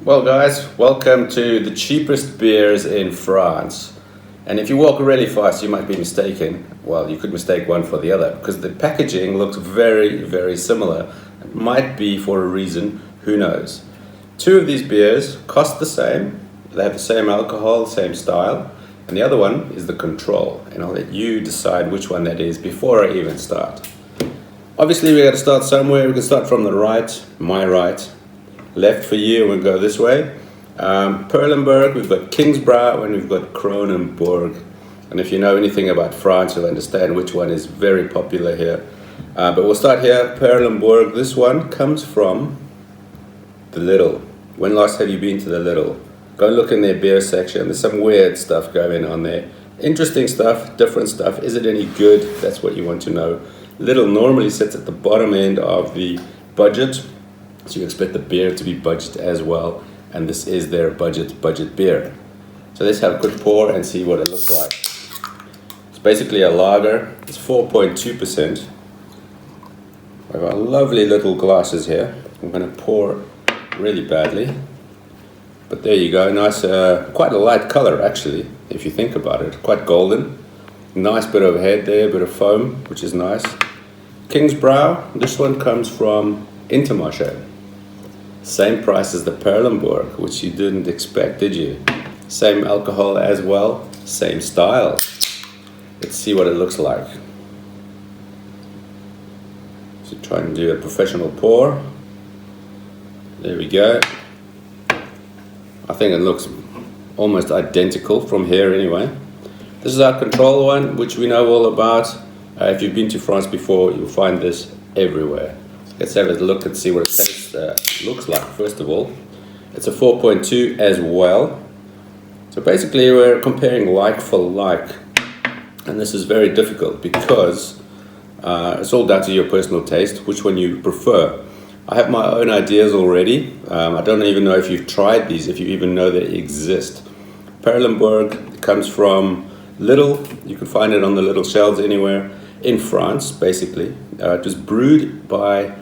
Well guys, welcome to the cheapest beers in France. And if you walk really fast, you might be mistaken. Well, you could mistake one for the other because the packaging looks very similar. It might be for a reason, who knows. Two of these beers cost the same. They have the same alcohol, same style. And the other one is the control. And I'll let you decide which one that is before I even start. Obviously, we got to start somewhere. We can start from the right, my right. Left for you, we'll go this way. Perlembourg, we've got Kingsbrau, and we've got Kronenbourg. And if you know anything about France, you'll understand which one is very popular here. But we'll start here, Perlembourg. This one comes from the Lidl. When last have you been to the Lidl? Go and look in their beer section. There's some weird stuff going on there. Interesting stuff, different stuff. Is it any good? That's what you want to know. Lidl normally sits at the bottom end of the budget. So you expect the beer to be budget as well, and this is their budget beer. So let's have a quick pour and see what it looks like. It's basically a lager. It's 4.2%. I have lovely little glasses here. I'm going to pour really badly, but there you go. Nice, quite a light color actually, if you think about it. Quite golden. Nice bit of head there, a bit of foam, which is nice. Kingsbrau. This one comes from Intermarché. Same price as the Perlembourg, which you didn't expect, did you? Same alcohol as well, same style. Let's see what it looks like. So try and do a professional pour. There we go. I think it looks almost identical from here anyway. This is our control one, which we know all about. If you've been to France before, you'll find this everywhere. Let's have a look and see what it looks like. First of all, it's a 4.2 as well. So basically we're comparing like for like, and this is very difficult because it's all down to your personal taste, which one you prefer. I have my own ideas already. I don't even know if you've tried these, if you even know they exist. Perlembourg comes from Lidl. You can find it on the Lidl shelves anywhere in France, basically. It was brewed by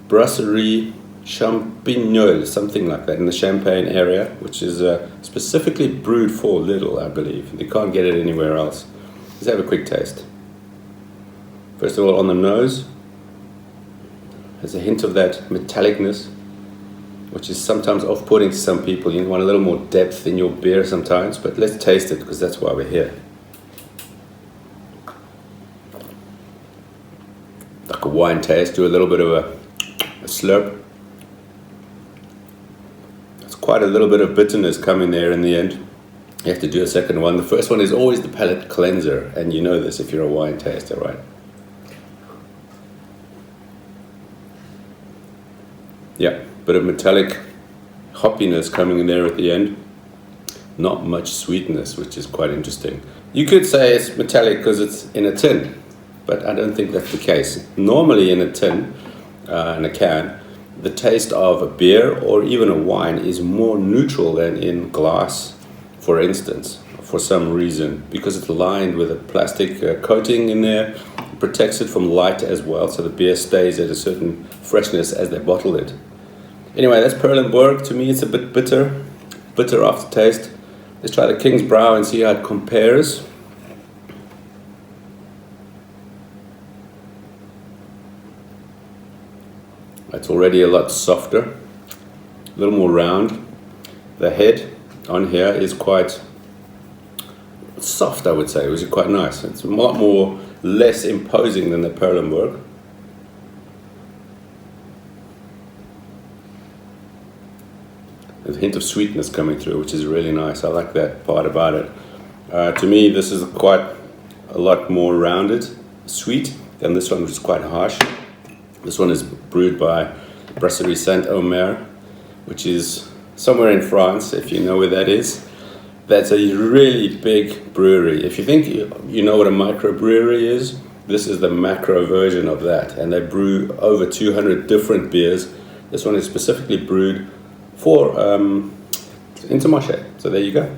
Brasserie Champignol, something like that, in the Champagne area, which is specifically brewed for Lidl, I believe. They can't get it anywhere else. Let's have a quick taste. First of all, on the nose, there's a hint of that metallicness, which is sometimes off-putting to some people. You want a little more depth in your beer sometimes, but let's taste it because that's why we're here. Like a wine taste, do a little bit of a slurp. It's quite a little bit of bitterness coming there in the end. You have to do a second one. The first one is always the palate cleanser, and you know this if you're a wine taster, right? Yeah, bit of metallic hoppiness coming in there at the end. Not much sweetness, which is quite interesting. You could say it's metallic because it's in a tin, but I don't think that's the case. Normally in a tin, in a can, the taste of a beer or even a wine is more neutral than in glass, for instance, for some reason, because it's lined with a plastic coating in there. It protects it from light as well, so the beer stays at a certain freshness as they bottle it. Anyway, that's Perlembourg. To me, it's a bit bitter aftertaste. Let's try the Kingsbrau and see how it compares. It's already a lot softer, a little more round. The head on here is quite soft, I would say, which is quite nice. It's a lot more less imposing than the Perlembourg. There's a hint of sweetness coming through, which is really nice. I like that part about it. To me, this is quite a lot more rounded, sweet, than this one, which is quite harsh. This one is brewed by Brasserie Saint-Omer, which is somewhere in France, if you know where that is. That's a really big brewery. If you think you know what a microbrewery is, this is the macro version of that. And they brew over 200 different beers. This one is specifically brewed for Intermarché. So there you go.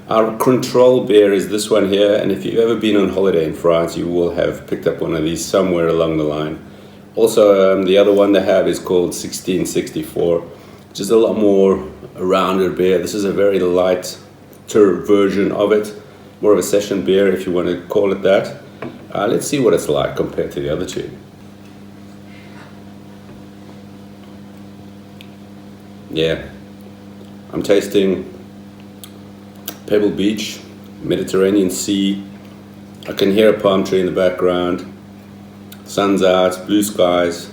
Our control beer is this one here. And if you've ever been on holiday in France, you will have picked up one of these somewhere along the line. Also, the other one they have is called 1664. which is a lot more rounded beer. This is a very lighter version of it, more of a session beer if you want to call it that. Let's see what it's like compared to the other two. Yeah, I'm tasting Pebble Beach, Mediterranean Sea. I can hear a palm tree in the background. Sun's out, blue skies.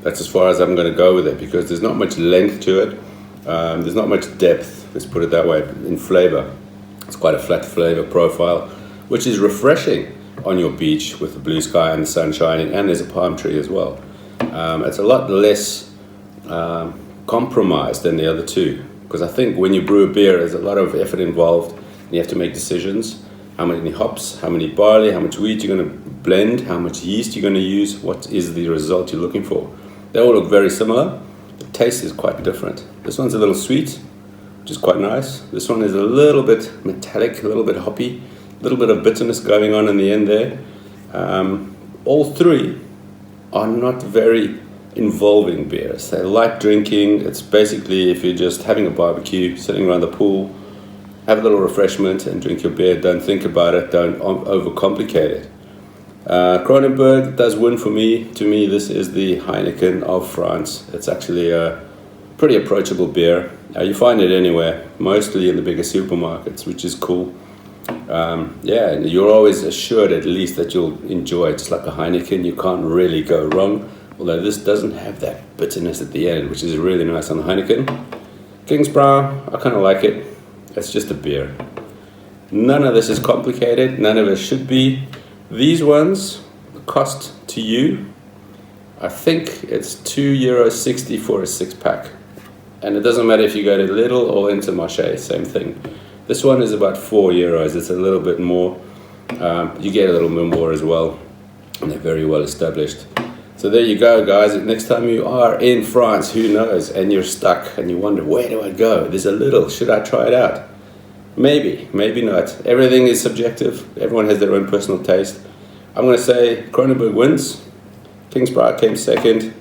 That's as far as I'm going to go with it, because there's not much length to it. There's not much depth, let's put it that way, in flavor. It's quite a flat flavor profile, which is refreshing on your beach with the blue sky and the sun shining, and there's a palm tree as well. It's a lot less compromised than the other two, because I think when you brew a beer, there's a lot of effort involved, and you have to make decisions. How many hops, how many barley, how much wheat you're going to blend, how much yeast you're going to use, what is the result you're looking for. They all look very similar. The taste is quite different. This one's a little sweet, which is quite nice. This one is a little bit metallic, a little bit hoppy, a little bit of bitterness going on in the end there. All three are not very involving beers. They're light drinking. It's basically if you're just having a barbecue, sitting around the pool, have a little refreshment and drink your beer. Don't think about it. Don't overcomplicate it. Kronenbourg does win for me. To me, this is the Heineken of France. It's actually a pretty approachable beer. You find it anywhere, mostly in the bigger supermarkets, which is cool. Yeah, and you're always assured at least that you'll enjoy it. Just like a Heineken, you can't really go wrong. Although this doesn't have that bitterness at the end, which is really nice on the Heineken. Kingsbrau, I kind of like it. It's just a beer. None of this is complicated. None of it should be. These ones, the cost to you, I think it's €2.60 for a 6-pack. And it doesn't matter if you go to Lidl or Intermarché, same thing. This one is about €4. It's a little bit more. You get a little bit more as well. And they're very well established. So there you go, guys. Next time you are in France, who knows, and you're stuck and you wonder, where do I go? There's a Lidl. Should I try it out? Maybe, maybe not. Everything is subjective. Everyone has their own personal taste. I'm going to say Kronenbourg wins. Kingsbrau came second.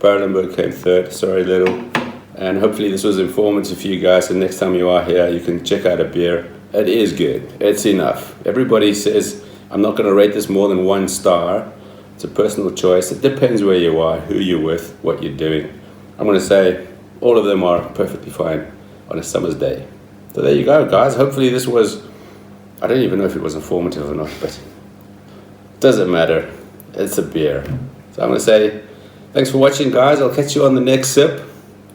Perlembourg came third. Sorry, Lidl. And hopefully this was informative for you guys. And next time you are here, you can check out a beer. It is good. It's enough. Everybody says, I'm not going to rate this more than 1 star. It's a personal choice. It depends where you are, who you're with, what you're doing. I'm going to say all of them are perfectly fine on a summer's day. So there you go, guys. Hopefully this was, I don't even know if it was informative or not, but it doesn't matter. It's a beer. So I'm going to say thanks for watching, guys. I'll catch you on the next sip.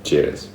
Cheers.